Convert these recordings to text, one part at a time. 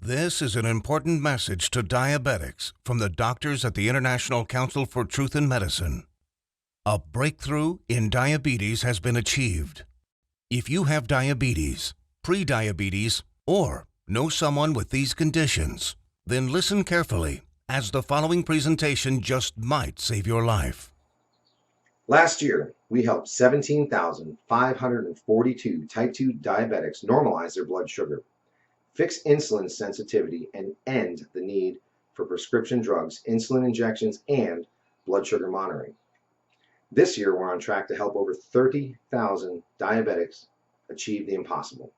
This is an important message to diabetics from the doctors at the International Council for Truth in Medicine. A breakthrough in diabetes has been achieved. If you have diabetes, pre-diabetes, or know someone with these conditions, then listen carefully, as the following presentation just might save your life. Last year, we helped 17,542 type 2 diabetics normalize their blood sugar, fix insulin sensitivity, and end the need for prescription drugs, insulin injections, and blood sugar monitoring. This year, we're on track to help over 30,000 diabetics achieve the impossible.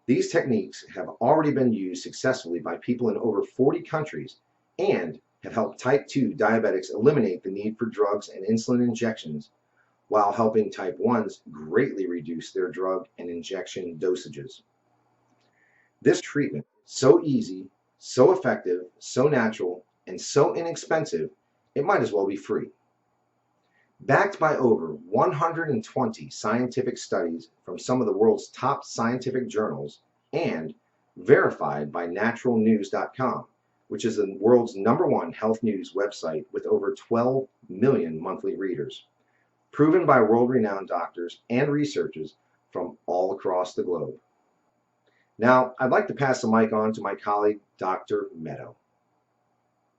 These techniques have already been used successfully by people in over 40 countries and have helped type 2 diabetics eliminate the need for drugs and insulin injections, while helping type 1s greatly reduce their drug and injection dosages. This treatment is so easy, so effective, so natural, and so inexpensive, it might as well be free. Backed by over 120 scientific studies from some of the world's top scientific journals and verified by naturalnews.com, which is the world's #1 health news website with over 12 million monthly readers, proven by world-renowned doctors and researchers from all across the globe. Now, I'd like to pass the mic on to my colleague, Dr. Meadow.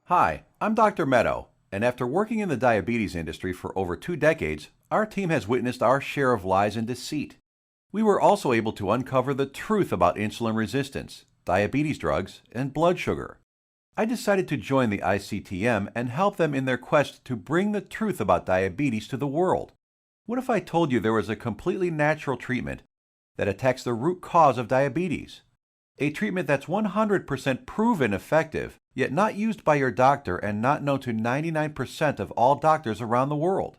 Hi, I'm Dr. Meadow, and after working in the diabetes industry for over 2 decades, our team has witnessed our share of lies and deceit. We were also able to uncover the truth about insulin resistance, diabetes drugs, and blood sugar. I decided to join the ICTM and help them in their quest to bring the truth about diabetes to the world. What if I told you there was a completely natural treatment that attacks the root cause of diabetes? A treatment that's 100% proven effective, yet not used by your doctor and not known to 99% of all doctors around the world.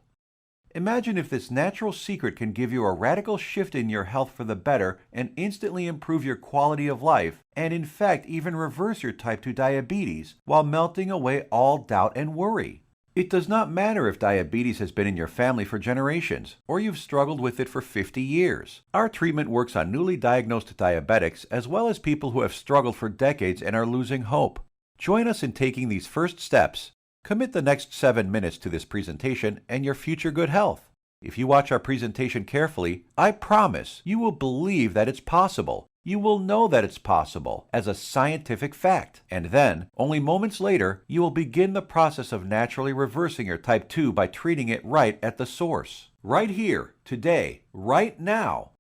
Imagine if this natural secret can give you a radical shift in your health for the better and instantly improve your quality of life, and in fact even reverse your type 2 diabetes while melting away all doubt and worry. It does not matter if diabetes has been in your family for generations, or you've struggled with it for 50 years. Our treatment works on newly diagnosed diabetics as well as people who have struggled for decades and are losing hope. Join us in taking these first steps. Commit the next 7 minutes to this presentation and your future good health. If you watch our presentation carefully, I promise you will believe that it's possible. You will know that it's possible as a scientific fact. And then, only moments later, you will begin the process of naturally reversing your type 2 by treating it right at the source. Right here, today, right now.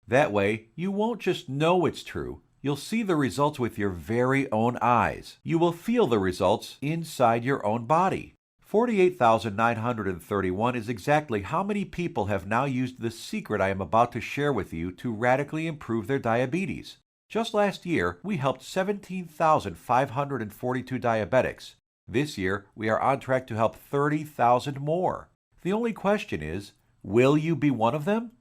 That way, you won't just know it's true. You'll see the results with your very own eyes. You will feel the results inside your own body. 48,931 is exactly how many people have now used the secret I am about to share with you to radically improve their diabetes. Just last year, we helped 17,542 diabetics. This year, we are on track to help 30,000 more. The only question is, will you be one of them?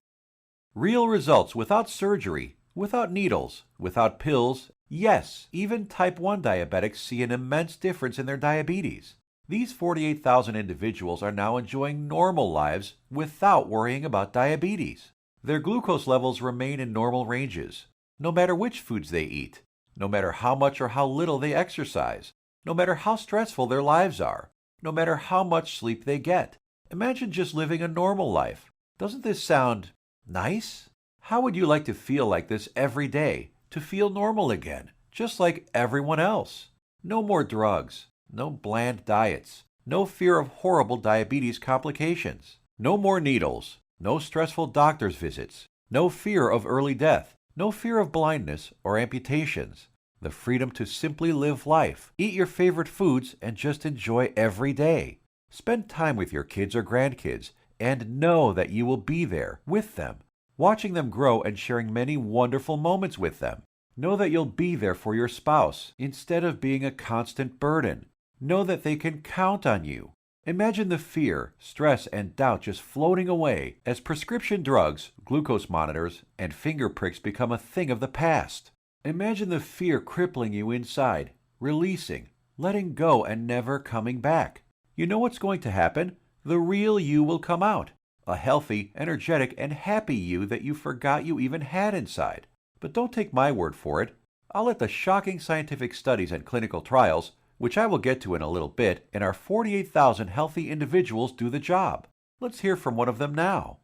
Real results without surgery, without needles, without pills. Yes, even type 1 diabetics see an immense difference in their diabetes. These 48,000 individuals are now enjoying normal lives without worrying about diabetes. Their glucose levels remain in normal ranges, no matter which foods they eat, no matter how much or how little they exercise, no matter how stressful their lives are, no matter how much sleep they get. Imagine just living a normal life. Doesn't this sound nice? How would you like to feel like this every day, to feel normal again, just like everyone else? No more drugs. No bland diets, no fear of horrible diabetes complications, no more needles, no stressful doctor's visits, no fear of early death, no fear of blindness or amputations, the freedom to simply live life, eat your favorite foods and just enjoy every day. Spend time with your kids or grandkids and know that you will be there with them, watching them grow and sharing many wonderful moments with them. Know that you'll be there for your spouse instead of being a constant burden. Know that they can count on you. Imagine the fear, stress, and doubt just floating away as prescription drugs, glucose monitors, and finger pricks become a thing of the past. Imagine the fear crippling you inside, releasing, letting go, and never coming back. You know what's going to happen? The real you will come out. A healthy, energetic, and happy you that you forgot you even had inside. But don't take my word for it. I'll let the shocking scientific studies and clinical trials, which I will get to in a little bit, and our 48,000 healthy individuals do the job. Let's hear from one of them now.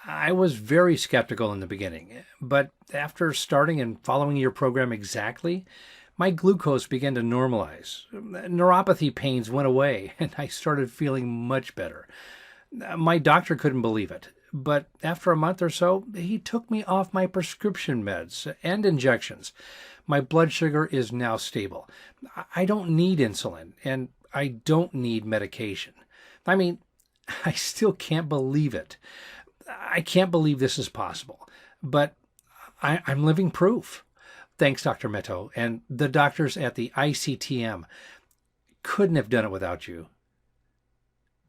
I was very skeptical in the beginning, but after starting and following your program exactly, my glucose began to normalize. Neuropathy pains went away, and I started feeling much better. My doctor couldn't believe it, but after a month or so, he took me off my prescription meds and injections. My blood sugar is now stable. I don't need insulin, and I don't need medication. I mean, I still can't believe it. I can't believe this is possible, but I'm living proof. Thanks, Dr. Meto, and the doctors at the ICTM. Couldn't have done it without you.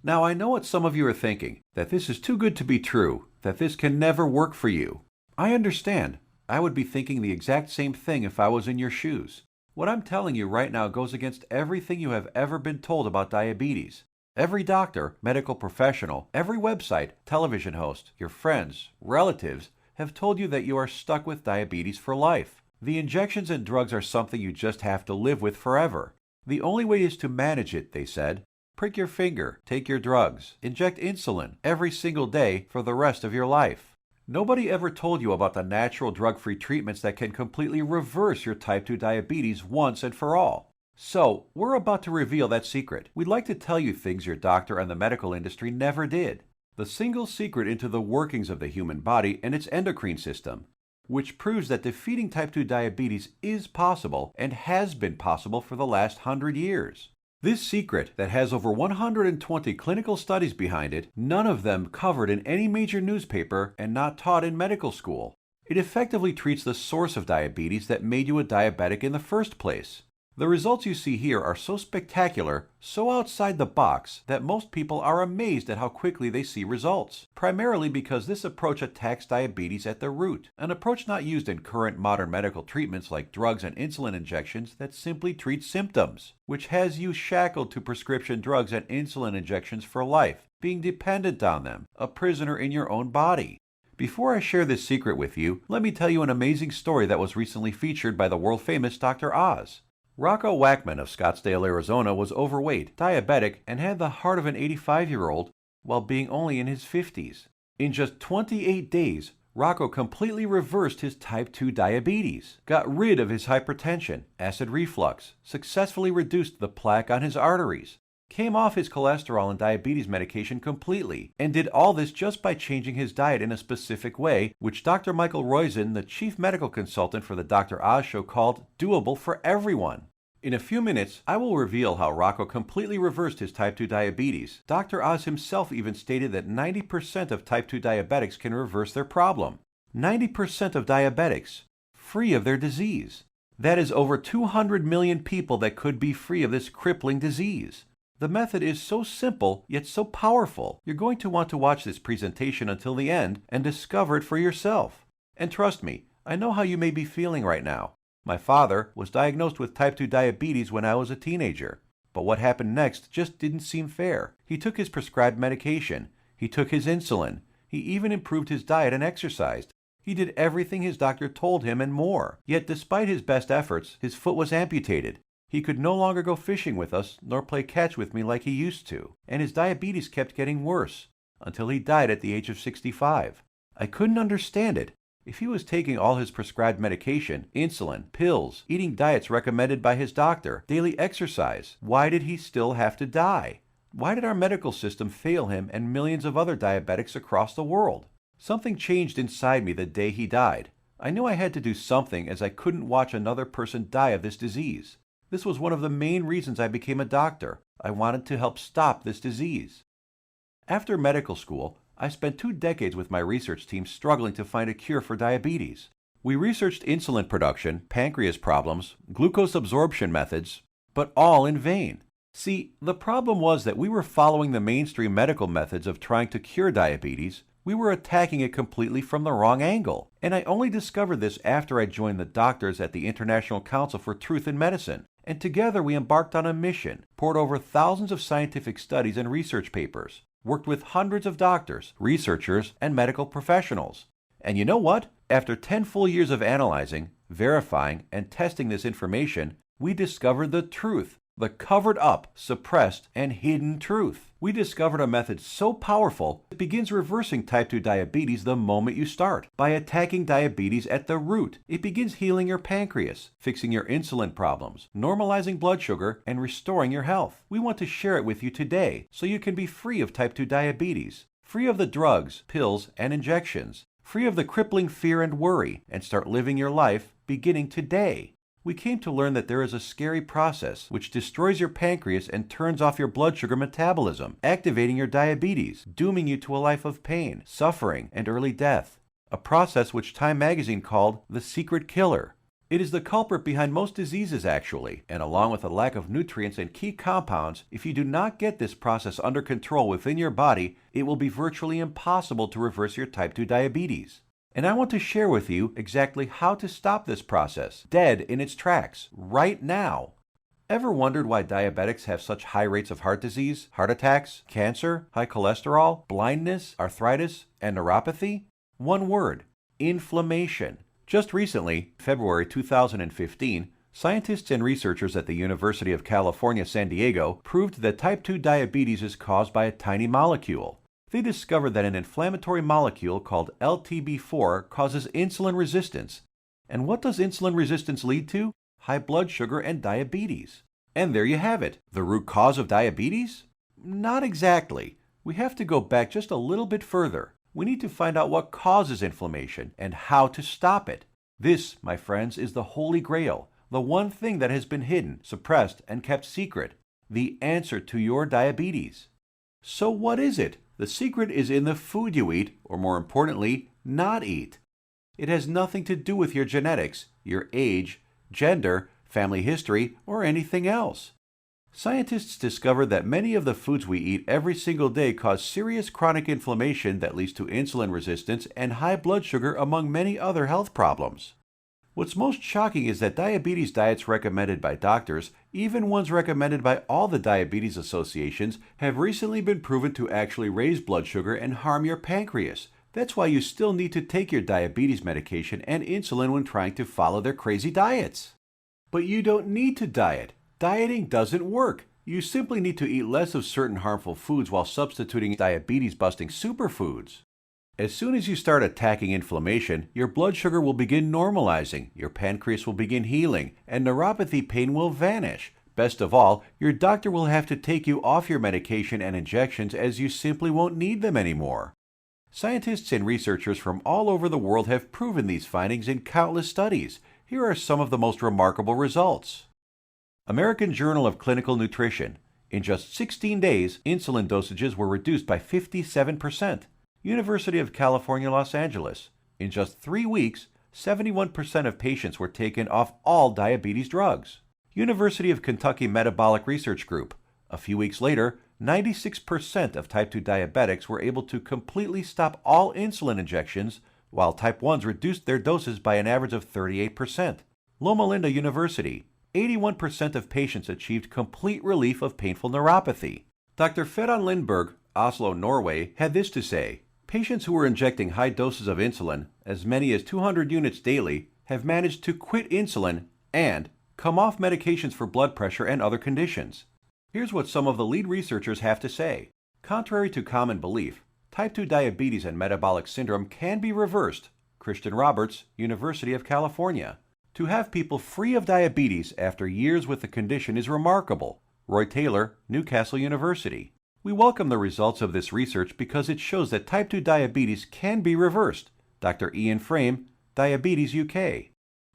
Now I know what some of you are thinking, that this is too good to be true, that this can never work for you. I understand. I would be thinking the exact same thing if I was in your shoes. What I'm telling you right now goes against everything you have ever been told about diabetes. Every doctor, medical professional, every website, television host, your friends, relatives have told you that you are stuck with diabetes for life. The injections and drugs are something you just have to live with forever. The only way is to manage it, they said. Prick your finger, take your drugs, inject insulin every single day for the rest of your life. Nobody ever told you about the natural drug-free treatments that can completely reverse your type 2 diabetes once and for all. So, we're about to reveal that secret. We'd like to tell you things your doctor and the medical industry never did. The single secret into the workings of the human body and its endocrine system, which proves that defeating type 2 diabetes is possible and has been possible for the last 100 years. This secret, that has over 120 clinical studies behind it, none of them covered in any major newspaper and not taught in medical school. It effectively treats the source of diabetes that made you a diabetic in the first place. The results you see here are so spectacular, so outside the box, that most people are amazed at how quickly they see results, primarily because this approach attacks diabetes at the root, an approach not used in current modern medical treatments like drugs and insulin injections that simply treat symptoms, which has you shackled to prescription drugs and insulin injections for life, being dependent on them, a prisoner in your own body. Before I share this secret with you, let me tell you an amazing story that was recently featured by the world-famous Dr. Oz. Rocco Wackman of Scottsdale, Arizona was overweight, diabetic, and had the heart of an 85-year-old while being only in his 50s. In just 28 days, Rocco completely reversed his type 2 diabetes, got rid of his hypertension, acid reflux, successfully reduced the plaque on his arteries, came off his cholesterol and diabetes medication completely, and did all this just by changing his diet in a specific way, which Dr. Michael Roizen, the chief medical consultant for the Dr. Oz show, called doable for everyone. In a few minutes, I will reveal how Rocco completely reversed his type 2 diabetes. Dr. Oz himself even stated that 90% of type 2 diabetics can reverse their problem. 90% of diabetics, free of their disease. That is over 200 million people that could be free of this crippling disease. The method is so simple, yet so powerful. You're going to want to watch this presentation until the end and discover it for yourself. And trust me, I know how you may be feeling right now. My father was diagnosed with type 2 diabetes when I was a teenager. But what happened next just didn't seem fair. He took his prescribed medication. He took his insulin. He even improved his diet and exercised. He did everything his doctor told him and more. Yet despite his best efforts, his foot was amputated. He could no longer go fishing with us, nor play catch with me like he used to, and his diabetes kept getting worse, until he died at the age of 65. I couldn't understand it. If he was taking all his prescribed medication, insulin, pills, eating diets recommended by his doctor, daily exercise, why did he still have to die? Why did our medical system fail him and millions of other diabetics across the world? Something changed inside me the day he died. I knew I had to do something, as I couldn't watch another person die of this disease. This was one of the main reasons I became a doctor. I wanted to help stop this disease. After medical school, I spent 2 decades with my research team struggling to find a cure for diabetes. We researched insulin production, pancreas problems, glucose absorption methods, but all in vain. See, the problem was that we were following the mainstream medical methods of trying to cure diabetes. We were attacking it completely from the wrong angle. And I only discovered this after I joined the doctors at the International Council for Truth in Medicine. And together we embarked on a mission, poured over thousands of scientific studies and research papers, worked with hundreds of doctors, researchers, and medical professionals. And you know what? After 10 full years of analyzing, verifying, and testing this information, we discovered the truth, the covered up, suppressed, and hidden truth. We discovered a method so powerful it begins reversing type 2 diabetes the moment you start. By attacking diabetes at the root, it begins healing your pancreas, fixing your insulin problems, normalizing blood sugar, and restoring your health. We want to share it with you today so you can be free of type 2 diabetes, free of the drugs, pills, and injections, free of the crippling fear and worry, and start living your life beginning today. We came to learn that there is a scary process which destroys your pancreas and turns off your blood sugar metabolism, activating your diabetes, dooming you to a life of pain, suffering, and early death. A process which Time magazine called the secret killer. It is the culprit behind most diseases actually, and along with a lack of nutrients and key compounds, if you do not get this process under control within your body, it will be virtually impossible to reverse your type 2 diabetes. And I want to share with you exactly how to stop this process, dead in its tracks, right now. Ever wondered why diabetics have such high rates of heart disease, heart attacks, cancer, high cholesterol, blindness, arthritis, and neuropathy? One word: inflammation. Just recently, February 2015, scientists and researchers at the University of California, San Diego proved that type 2 diabetes is caused by a tiny molecule. They discovered that an inflammatory molecule called LTB4 causes insulin resistance. And what does insulin resistance lead to? High blood sugar and diabetes. And there you have it. The root cause of diabetes? Not exactly. We have to go back just a little bit further. We need to find out what causes inflammation and how to stop it. This, my friends, is the Holy Grail, the one thing that has been hidden, suppressed, and kept secret. The answer to your diabetes. So what is it? The secret is in the food you eat, or more importantly, not eat. It has nothing to do with your genetics, your age, gender, family history, or anything else. Scientists discovered that many of the foods we eat every single day cause serious chronic inflammation that leads to insulin resistance and high blood sugar, among many other health problems. What's most shocking is that diabetes diets recommended by doctors, even ones recommended by all the diabetes associations, have recently been proven to actually raise blood sugar and harm your pancreas. That's why you still need to take your diabetes medication and insulin when trying to follow their crazy diets. But you don't need to diet. Dieting doesn't work. You simply need to eat less of certain harmful foods while substituting diabetes-busting superfoods. As soon as you start attacking inflammation, your blood sugar will begin normalizing, your pancreas will begin healing, and neuropathy pain will vanish. Best of all, your doctor will have to take you off your medication and injections as you simply won't need them anymore. Scientists and researchers from all over the world have proven these findings in countless studies. Here are some of the most remarkable results. American Journal of Clinical Nutrition. In just 16 days, insulin dosages were reduced by 57%. University of California, Los Angeles. In just 3 weeks, 71% of patients were taken off all diabetes drugs. University of Kentucky Metabolic Research Group. A few weeks later, 96% of type 2 diabetics were able to completely stop all insulin injections, while type 1s reduced their doses by an average of 38%. Loma Linda University. 81% of patients achieved complete relief of painful neuropathy. Dr. Fedon Lindberg, Oslo, Norway, had this to say: patients who were injecting high doses of insulin, as many as 200 units daily, have managed to quit insulin and come off medications for blood pressure and other conditions. Here's what some of the lead researchers have to say. Contrary to common belief, type 2 diabetes and metabolic syndrome can be reversed. Christian Roberts, University of California. To have people free of diabetes after years with the condition is remarkable. Roy Taylor, Newcastle University. We welcome the results of this research because it shows that type 2 diabetes can be reversed. Dr. Ian Frame, Diabetes UK.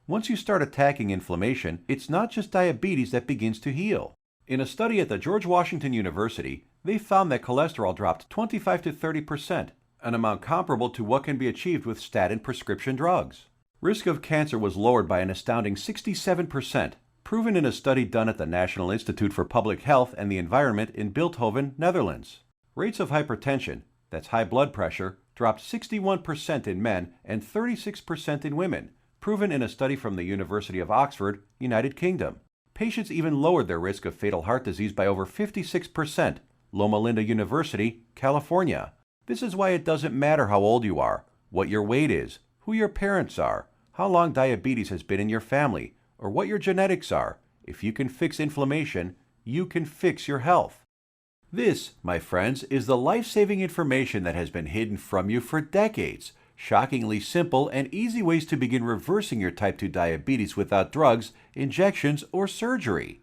Once you start attacking inflammation, it's not just diabetes that begins to heal. In a study at the George Washington University, they found that cholesterol dropped 25 to 30%, an amount comparable to what can be achieved with statin prescription drugs. Risk of cancer was lowered by an astounding 67%, proven in a study done at the National Institute for Public Health and the Environment in Bilthoven, Netherlands. Rates of hypertension, that's high blood pressure, dropped 61% in men and 36% in women, proven in a study from the University of Oxford, United Kingdom. Patients even lowered their risk of fatal heart disease by over 56%, Loma Linda University, California. This is why it doesn't matter how old you are, what your weight is, who your parents are, how long diabetes has been in your family, or what your genetics are. If you can fix inflammation, you can fix your health. This, my friends, is the life-saving information that has been hidden from you for decades. Shockingly simple and easy ways to begin reversing your type 2 diabetes without drugs, injections, or surgery.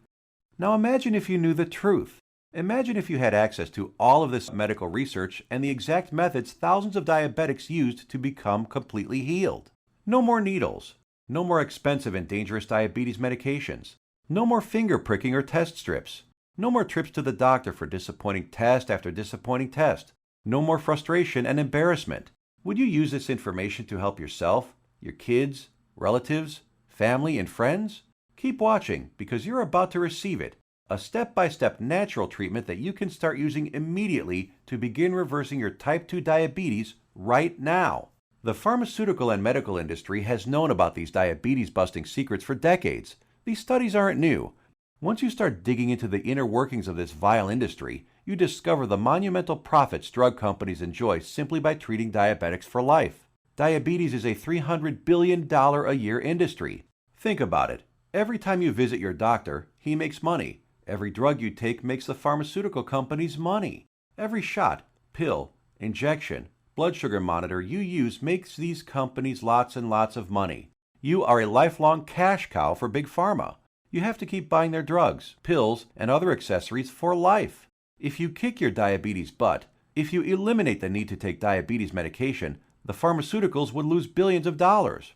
Now imagine if you knew the truth. Imagine if you had access to all of this medical research and the exact methods thousands of diabetics used to become completely healed. No more needles. No more expensive and dangerous diabetes medications. No more finger pricking or test strips. No more trips to the doctor for disappointing test after disappointing test. No more frustration and embarrassment. Would you use this information to help yourself, your kids, relatives, family, and friends? Keep watching because you're about to receive it. A step-by-step natural treatment that you can start using immediately to begin reversing your type 2 diabetes right now. The pharmaceutical and medical industry has known about these diabetes-busting secrets for decades. These studies aren't new. Once you start digging into the inner workings of this vile industry, you discover the monumental profits drug companies enjoy simply by treating diabetics for life. Diabetes is a $300 billion a year industry. Think about it. Every time you visit your doctor, he makes money. Every drug you take makes the pharmaceutical companies money. Every shot, pill, injection, blood sugar monitor you use makes these companies lots and lots of money. You are a lifelong cash cow for Big Pharma. You have to keep buying their drugs, pills, and other accessories for life. If you kick your diabetes butt, if you eliminate the need to take diabetes medication, the pharmaceuticals would lose billions of dollars.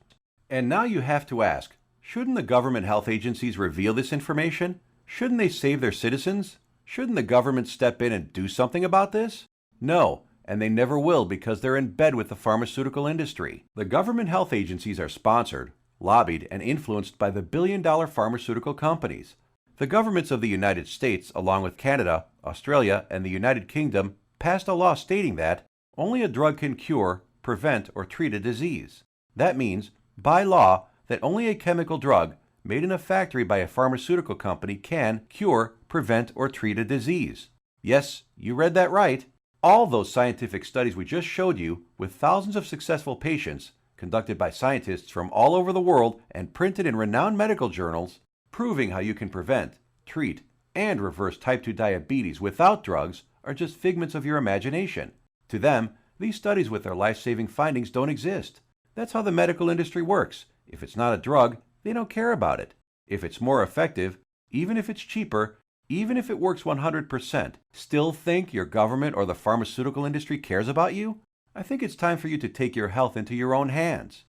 And now you have to ask, shouldn't the government health agencies reveal this information? Shouldn't they save their citizens? Shouldn't the government step in and do something about this? No, and they never will because they're in bed with the pharmaceutical industry. The government health agencies are sponsored, lobbied, and influenced by the billion-dollar pharmaceutical companies. The governments of the United States, along with Canada, Australia, and the United Kingdom, passed a law stating that only a drug can cure, prevent, or treat a disease. That means, by law, that only a chemical drug made in a factory by a pharmaceutical company can cure, prevent, or treat a disease. Yes, you read that right. All those scientific studies we just showed you, with thousands of successful patients, conducted by scientists from all over the world and printed in renowned medical journals, proving how you can prevent, treat, and reverse type 2 diabetes without drugs, are just figments of your imagination. To them, these studies with their life-saving findings don't exist. That's how the medical industry works. If it's not a drug, they don't care about it. If it's more effective, even if it's cheaper, even if it works 100%, still think your government or the pharmaceutical industry cares about you? I think it's time for you to take your health into your own hands.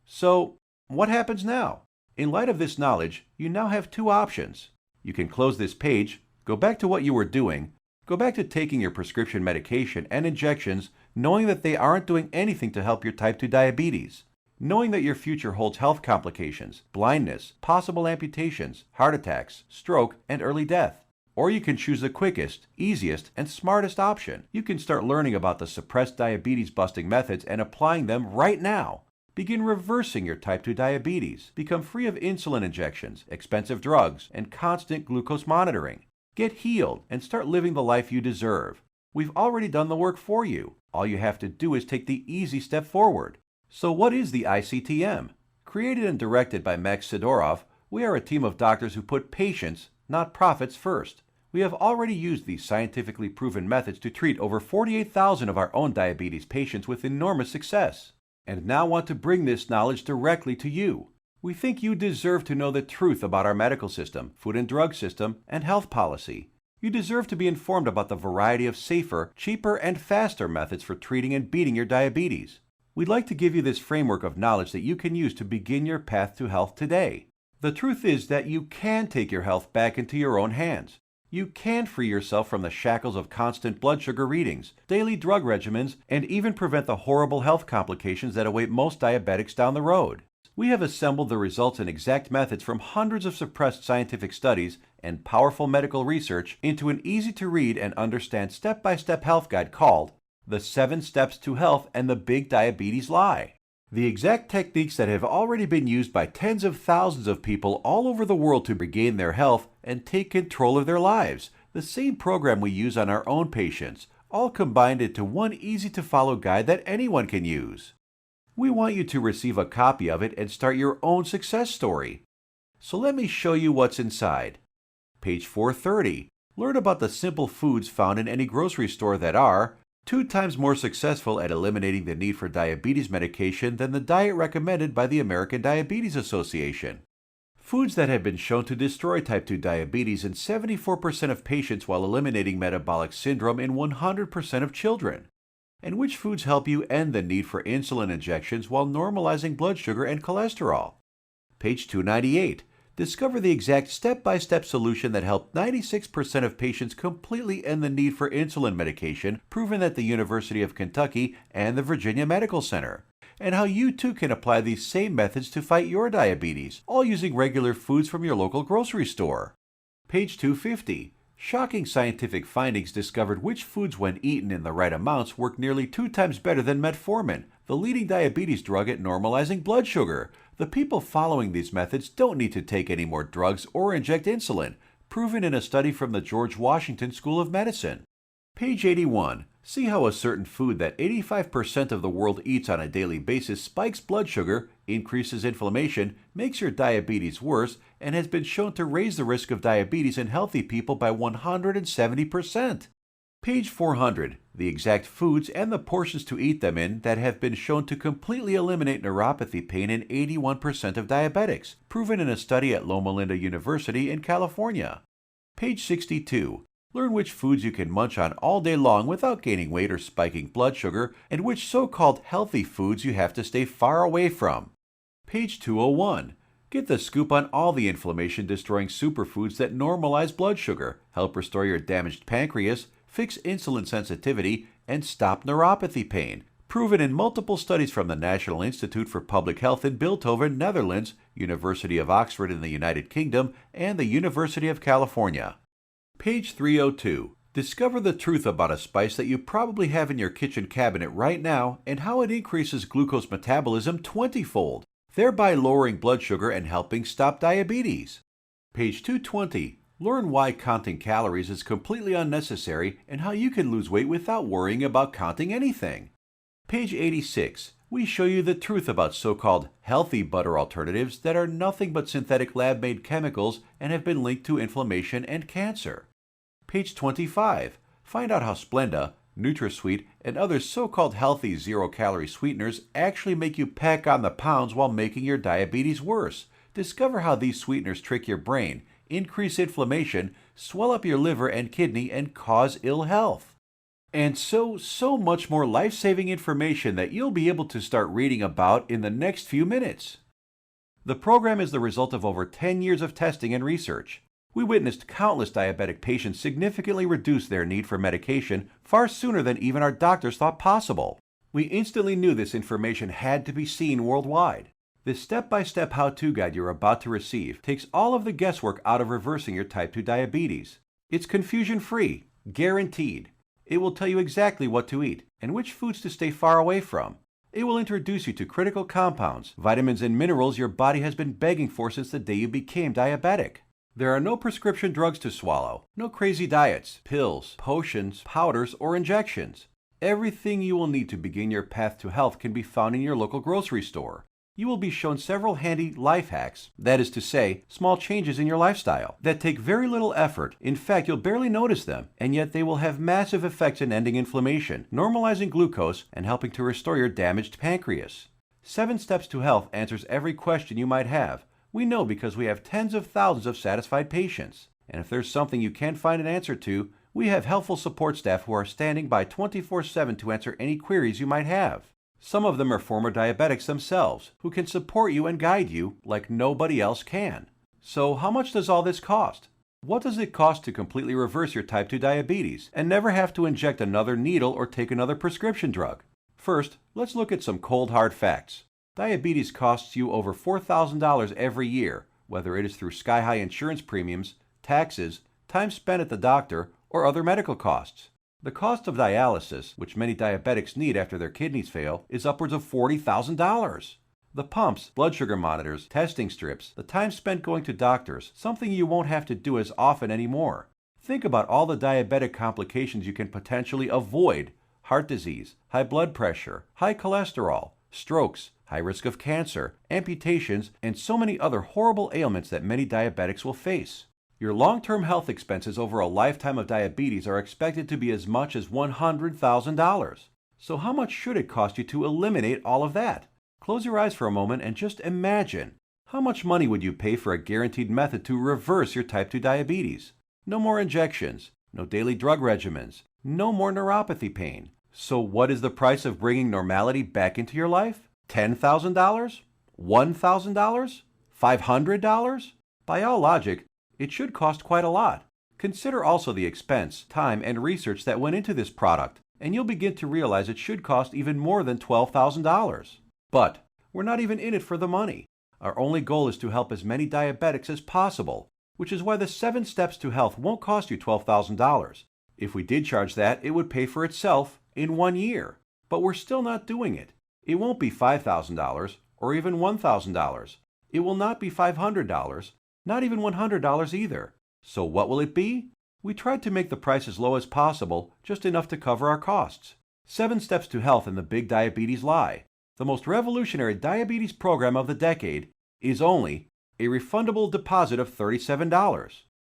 So, what happens now? In light of this knowledge, you now have two options. You can close this page, go back to what you were doing, go back to taking your prescription medication and injections, knowing that they aren't doing anything to help your type 2 diabetes. Knowing that your future holds health complications, blindness, possible amputations, heart attacks, stroke, and early death. Or you can choose the quickest, easiest, and smartest option. You can start learning about the suppressed diabetes-busting methods and applying them right now. Begin reversing your type 2 diabetes. Become free of insulin injections, expensive drugs, and constant glucose monitoring. Get healed and start living the life you deserve. We've already done the work for you. All you have to do is take the easy step forward. So what is the ICTM? Created and directed by Max Sidorov, we are a team of doctors who put patients, not profits, first. We have already used these scientifically proven methods to treat over 48,000 of our own diabetes patients with enormous success, and now want to bring this knowledge directly to you. We think you deserve to know the truth about our medical system, food and drug system, and health policy. You deserve to be informed about the variety of safer, cheaper, and faster methods for treating and beating your diabetes. We'd like to give you this framework of knowledge that you can use to begin your path to health today. The truth is that you can take your health back into your own hands. You can free yourself from the shackles of constant blood sugar readings, daily drug regimens, and even prevent the horrible health complications that await most diabetics down the road. We have assembled the results and exact methods from hundreds of suppressed scientific studies and powerful medical research into an easy-to-read and understand step-by-step health guide called The 7 Steps to Health and the Big Diabetes Lie. The exact techniques that have already been used by tens of thousands of people all over the world to regain their health and take control of their lives. The same program we use on our own patients, all combined into one easy-to-follow guide that anyone can use. We want you to receive a copy of it and start your own success story. So let me show you what's inside. Page 430. Learn about the simple foods found in any grocery store that are 2 times more successful at eliminating the need for diabetes medication than the diet recommended by the American Diabetes Association. Foods that have been shown to destroy type 2 diabetes in 74% of patients while eliminating metabolic syndrome in 100% of children. And which foods help you end the need for insulin injections while normalizing blood sugar and cholesterol. Page 298. Discover the exact step-by-step solution that helped 96% of patients completely end the need for insulin medication, proven at the University of Kentucky and the Virginia Medical Center, and how you too can apply these same methods to fight your diabetes, all using regular foods from your local grocery store. Page 250. Shocking scientific findings discovered which foods, when eaten in the right amounts, work nearly 2 times better than metformin, the leading diabetes drug at normalizing blood sugar. The people following these methods don't need to take any more drugs or inject insulin, proven in a study from the George Washington School of Medicine. Page 81. See how a certain food that 85% of the world eats on a daily basis spikes blood sugar, increases inflammation, makes your diabetes worse, and has been shown to raise the risk of diabetes in healthy people by 170%. Page 400. The exact foods and the portions to eat them in that have been shown to completely eliminate neuropathy pain in 81% of diabetics, proven in a study at Loma Linda University in California. Page 62. Learn which foods you can munch on all day long without gaining weight or spiking blood sugar, and which so-called healthy foods you have to stay far away from. Page 201. Get the scoop on all the inflammation-destroying superfoods that normalize blood sugar, help restore your damaged pancreas, fix insulin sensitivity, and stop neuropathy pain, proven in multiple studies from the National Institute for Public Health in Bilthoven, Netherlands, University of Oxford in the United Kingdom, and the University of California. Page 302. Discover the truth about a spice that you probably have in your kitchen cabinet right now and how it increases glucose metabolism 20-fold, thereby lowering blood sugar and helping stop diabetes. Page 220. Learn why counting calories is completely unnecessary and how you can lose weight without worrying about counting anything. Page 86. We show you the truth about so-called healthy butter alternatives that are nothing but synthetic lab-made chemicals and have been linked to inflammation and cancer. Page 25. Find out how Splenda, NutraSweet, and other so-called healthy zero-calorie sweeteners actually make you pack on the pounds while making your diabetes worse. Discover how these sweeteners trick your brain, increase inflammation, swell up your liver and kidney, and cause ill health. And so much more life-saving information that you'll be able to start reading about in the next few minutes. The program is the result of over 10 years of testing and research. We witnessed countless diabetic patients significantly reduce their need for medication far sooner than even our doctors thought possible. We instantly knew this information had to be seen worldwide. This step-by-step how-to guide you're about to receive takes all of the guesswork out of reversing your type 2 diabetes. It's confusion-free, guaranteed. It will tell you exactly what to eat and which foods to stay far away from. It will introduce you to critical compounds, vitamins and minerals your body has been begging for since the day you became diabetic. There are no prescription drugs to swallow, no crazy diets, pills, potions, powders, or injections. Everything you will need to begin your path to health can be found in your local grocery store. You will be shown several handy life hacks, that is to say, small changes in your lifestyle, that take very little effort. In fact, you'll barely notice them, and yet they will have massive effects in ending inflammation, normalizing glucose, and helping to restore your damaged pancreas. 7 Steps to Health answers every question you might have. We know because we have tens of thousands of satisfied patients. And if there's something you can't find an answer to, we have helpful support staff who are standing by 24/7 to answer any queries you might have. Some of them are former diabetics themselves, who can support you and guide you like nobody else can. So how much does all this cost? What does it cost to completely reverse your type 2 diabetes and never have to inject another needle or take another prescription drug? First, let's look at some cold hard facts. Diabetes costs you over $4,000 every year, whether it is through sky-high insurance premiums, taxes, time spent at the doctor, or other medical costs. The cost of dialysis, which many diabetics need after their kidneys fail, is upwards of $40,000. The pumps, blood sugar monitors, testing strips, the time spent going to doctors, something you won't have to do as often anymore. Think about all the diabetic complications you can potentially avoid: heart disease, high blood pressure, high cholesterol, strokes, high risk of cancer, amputations, and so many other horrible ailments that many diabetics will face. Your long-term health expenses over a lifetime of diabetes are expected to be as much as $100,000. So how much should it cost you to eliminate all of that? Close your eyes for a moment and just imagine. How much money would you pay for a guaranteed method to reverse your type 2 diabetes? No more injections, no daily drug regimens, no more neuropathy pain. So what is the price of bringing normality back into your life? $10,000? $1,000? $500? By all logic, it should cost quite a lot. Consider also the expense, time, and research that went into this product, and you'll begin to realize it should cost even more than $12,000. But we're not even in it for the money. Our only goal is to help as many diabetics as possible, which is why the 7 steps to health won't cost you $12,000. If we did charge that, it would pay for itself in 1 year. But we're still not doing it. It won't be $5,000 or even $1,000. It will not be $500, not even $100 either. So what will it be? We tried to make the price as low as possible, just enough to cover our costs. 7 steps to health in the Big Diabetes Lie. The most revolutionary diabetes program of the decade is only a refundable deposit of $37.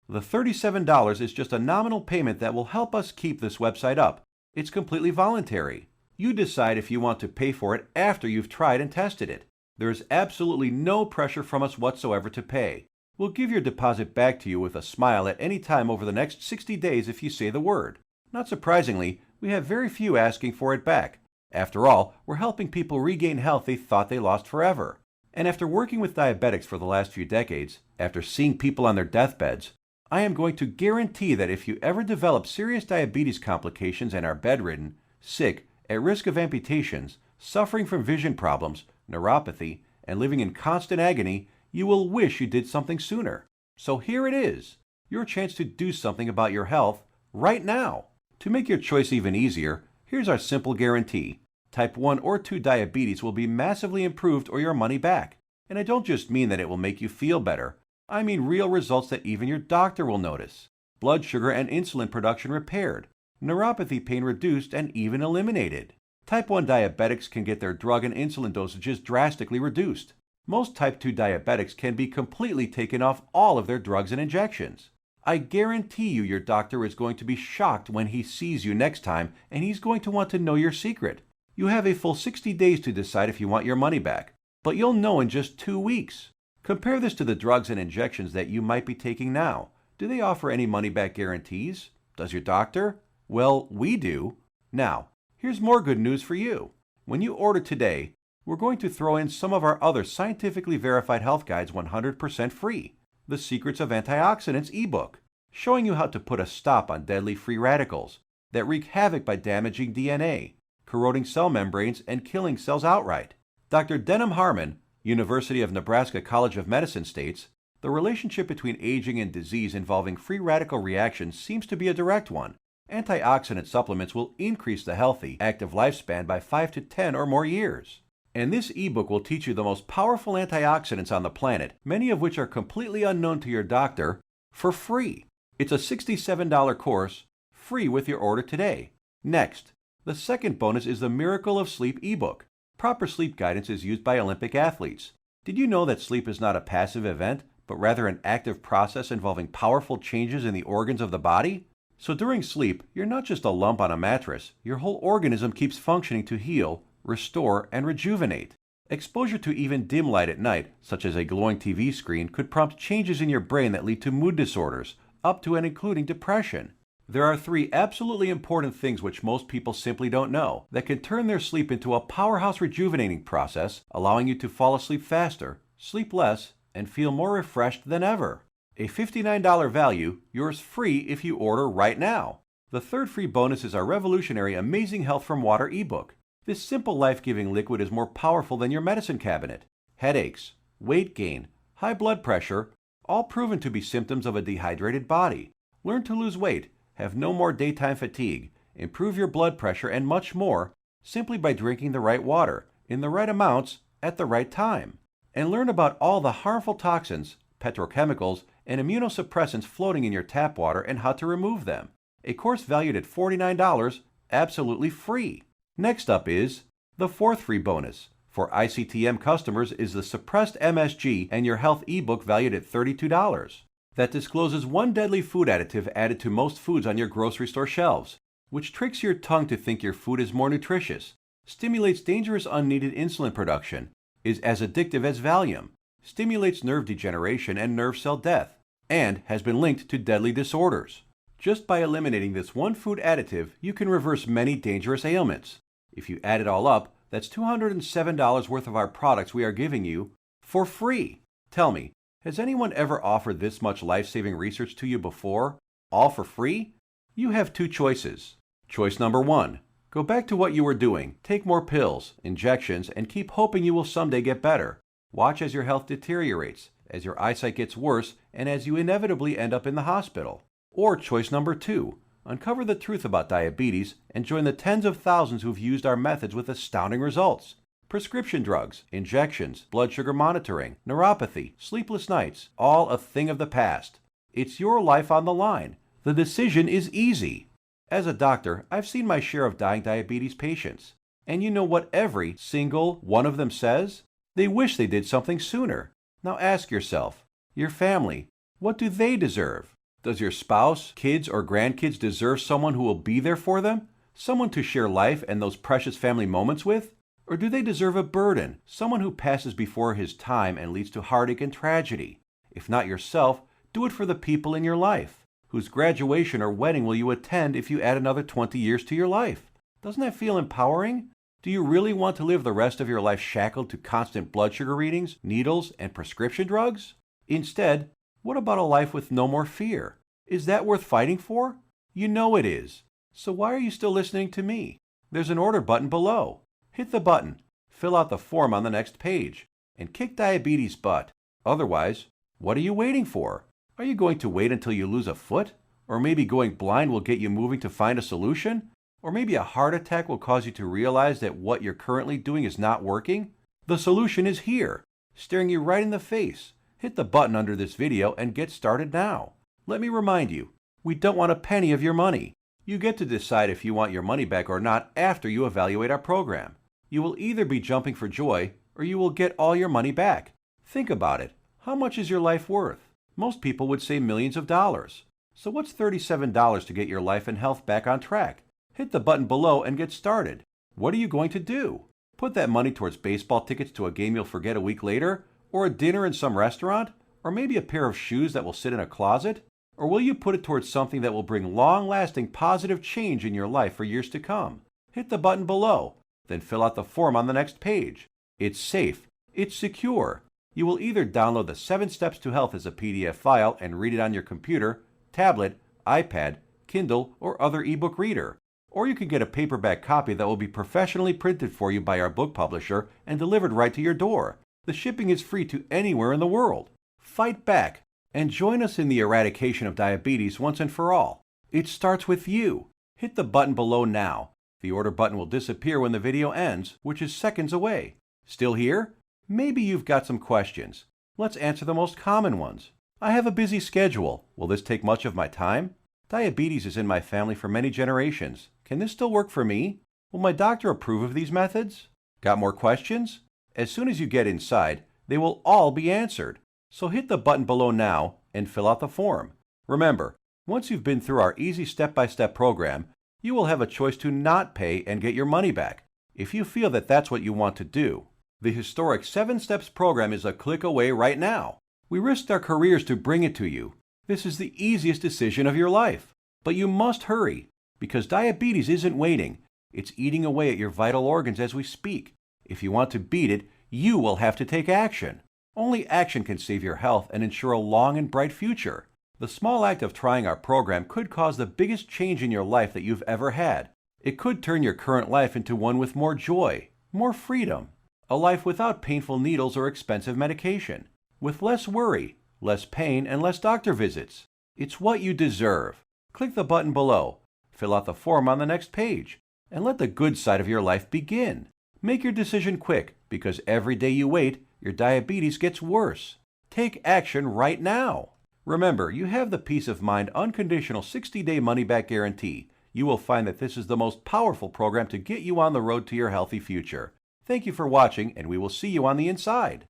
The $37 is just a nominal payment that will help us keep this website up. It's completely voluntary. You decide if you want to pay for it after you've tried and tested it. There is absolutely no pressure from us whatsoever to pay. We'll give your deposit back to you with a smile at any time over the next 60 days if you say the word. Not surprisingly, we have very few asking for it back. After all, we're helping people regain health they thought they lost forever. And after working with diabetics for the last few decades, after seeing people on their deathbeds, I am going to guarantee that if you ever develop serious diabetes complications and are bedridden, sick, at risk of amputations, suffering from vision problems, neuropathy, and living in constant agony, you will wish you did something sooner. So here it is, your chance to do something about your health right now. To make your choice even easier, here's our simple guarantee. Type 1 or 2 diabetes will be massively improved or your money back. And I don't just mean that it will make you feel better. I mean real results that even your doctor will notice. Blood sugar and insulin production repaired, neuropathy pain reduced and even eliminated. Type 1 diabetics can get their drug and insulin dosages drastically reduced. Most type 2 diabetics can be completely taken off all of their drugs and injections. I guarantee you your doctor is going to be shocked when he sees you next time, and he's going to want to know your secret. You have a full 60 days to decide if you want your money back, but you'll know in just 2 weeks. Compare this to the drugs and injections that you might be taking now. Do they offer any money-back guarantees? Does your doctor? Well, we do. Now, here's more good news for you. When you order today, we're going to throw in some of our other scientifically verified health guides 100% free. The Secrets of Antioxidants ebook, showing you how to put a stop on deadly free radicals that wreak havoc by damaging DNA, corroding cell membranes, and killing cells outright. Dr. Denham Harmon, University of Nebraska College of Medicine states, the relationship between aging and disease involving free radical reactions seems to be a direct one. Antioxidant supplements will increase the healthy, active lifespan by 5 to 10 or more years. And this ebook will teach you the most powerful antioxidants on the planet, many of which are completely unknown to your doctor, for free. It's a $67 course, free with your order today. Next, the second bonus is the Miracle of Sleep ebook. Proper sleep guidance is used by Olympic athletes. Did you know that sleep is not a passive event, but rather an active process involving powerful changes in the organs of the body? So during sleep, you're not just a lump on a mattress. Your whole organism keeps functioning to heal, restore, and rejuvenate. Exposure to even dim light at night, such as a glowing TV screen, could prompt changes in your brain that lead to mood disorders, up to and including depression. There are 3 absolutely important things which most people simply don't know that can turn their sleep into a powerhouse rejuvenating process, allowing you to fall asleep faster, sleep less, and feel more refreshed than ever. A $59 value, yours free if you order right now. The third free bonus is our revolutionary Amazing Health from Water ebook. This simple life-giving liquid is more powerful than your medicine cabinet. Headaches, weight gain, high blood pressure, all proven to be symptoms of a dehydrated body. Learn to lose weight, have no more daytime fatigue, improve your blood pressure, and much more simply by drinking the right water, in the right amounts, at the right time. And learn about all the harmful toxins, petrochemicals, and immunosuppressants floating in your tap water and how to remove them. A course valued at $49, absolutely free. Next up is the fourth free bonus, For ICTM customers is the Suppressed MSG and Your Health ebook valued at $32. That discloses one deadly food additive added to most foods on your grocery store shelves, which tricks your tongue to think your food is more nutritious, stimulates dangerous unneeded insulin production, is as addictive as Valium, stimulates nerve degeneration and nerve cell death, and has been linked to deadly disorders. Just by eliminating this one food additive, you can reverse many dangerous ailments. If you add it all up, that's $207 worth of our products we are giving you for free. Tell me, has anyone ever offered this much life-saving research to you before, all for free? You have two choices. Choice number 1. Go back to what you were doing, take more pills, injections, and keep hoping you will someday get better. Watch as your health deteriorates, as your eyesight gets worse, and as you inevitably end up in the hospital. Or choice number 2. Uncover the truth about diabetes and join the tens of thousands who've used our methods with astounding results. Prescription drugs, injections, blood sugar monitoring, neuropathy, sleepless nights, all a thing of the past. It's your life on the line. The decision is easy. As a doctor, I've seen my share of dying diabetes patients. And you know what every single one of them says? They wish they did something sooner. Now ask yourself, your family, what do they deserve? Does your spouse, kids, or grandkids deserve someone who will be there for them? Someone to share life and those precious family moments with? Or do they deserve a burden, someone who passes before his time and leads to heartache and tragedy? If not yourself, do it for the people in your life. Whose graduation or wedding will you attend if you add another 20 years to your life? Doesn't that feel empowering? Do you really want to live the rest of your life shackled to constant blood sugar readings, needles, and prescription drugs? Instead, what about a life with no more fear? Is that worth fighting for? You know it is. So why are you still listening to me? There's an order button below. Hit the button, fill out the form on the next page, and kick diabetes butt. Otherwise, what are you waiting for? Are you going to wait until you lose a foot? Or maybe going blind will get you moving to find a solution? Or maybe a heart attack will cause you to realize that what you're currently doing is not working? The solution is here, staring you right in the face. Hit the button under this video and get started now. Let me remind you, we don't want a penny of your money. You get to decide if you want your money back or not after you evaluate our program. You will either be jumping for joy or you will get all your money back. Think about it. How much is your life worth? Most people would say millions of dollars. So what's $37 to get your life and health back on track? Hit the button below and get started. What are you going to do? Put that money towards baseball tickets to a game you'll forget a week later? Or a dinner in some restaurant? Or maybe a pair of shoes that will sit in a closet? Or will you put it towards something that will bring long-lasting positive change in your life for years to come? Hit the button below, then fill out the form on the next page. It's safe. It's secure. You will either download the 7 Steps to Health as a PDF file and read it on your computer, tablet, iPad, Kindle, or other ebook reader. Or you can get a paperback copy that will be professionally printed for you by our book publisher and delivered right to your door. The shipping is free to anywhere in the world. Fight back and join us in the eradication of diabetes once and for all. It starts with you. Hit the button below now. The order button will disappear when the video ends, which is seconds away. Still here? Maybe you've got some questions. Let's answer the most common ones. I have a busy schedule. Will this take much of my time? Diabetes is in my family for many generations. Can this still work for me? Will my doctor approve of these methods? Got more questions? As soon as you get inside, they will all be answered. So hit the button below now and fill out the form. Remember, once you've been through our easy step-by-step program, you will have a choice to not pay and get your money back, if you feel that that's what you want to do. The historic 7 Steps program is a click away right now. We risked our careers to bring it to you. This is the easiest decision of your life. But you must hurry, because diabetes isn't waiting. It's eating away at your vital organs as we speak. If you want to beat it, you will have to take action. Only action can save your health and ensure a long and bright future. The small act of trying our program could cause the biggest change in your life that you've ever had. It could turn your current life into one with more joy, more freedom, a life without painful needles or expensive medication, with less worry, less pain, and less doctor visits. It's what you deserve. Click the button below, fill out the form on the next page, and let the good side of your life begin. Make your decision quick, because every day you wait, your diabetes gets worse. Take action right now. Remember, you have the peace of mind unconditional 60-day money-back guarantee. You will find that this is the most powerful program to get you on the road to your healthy future. Thank you for watching, and we will see you on the inside.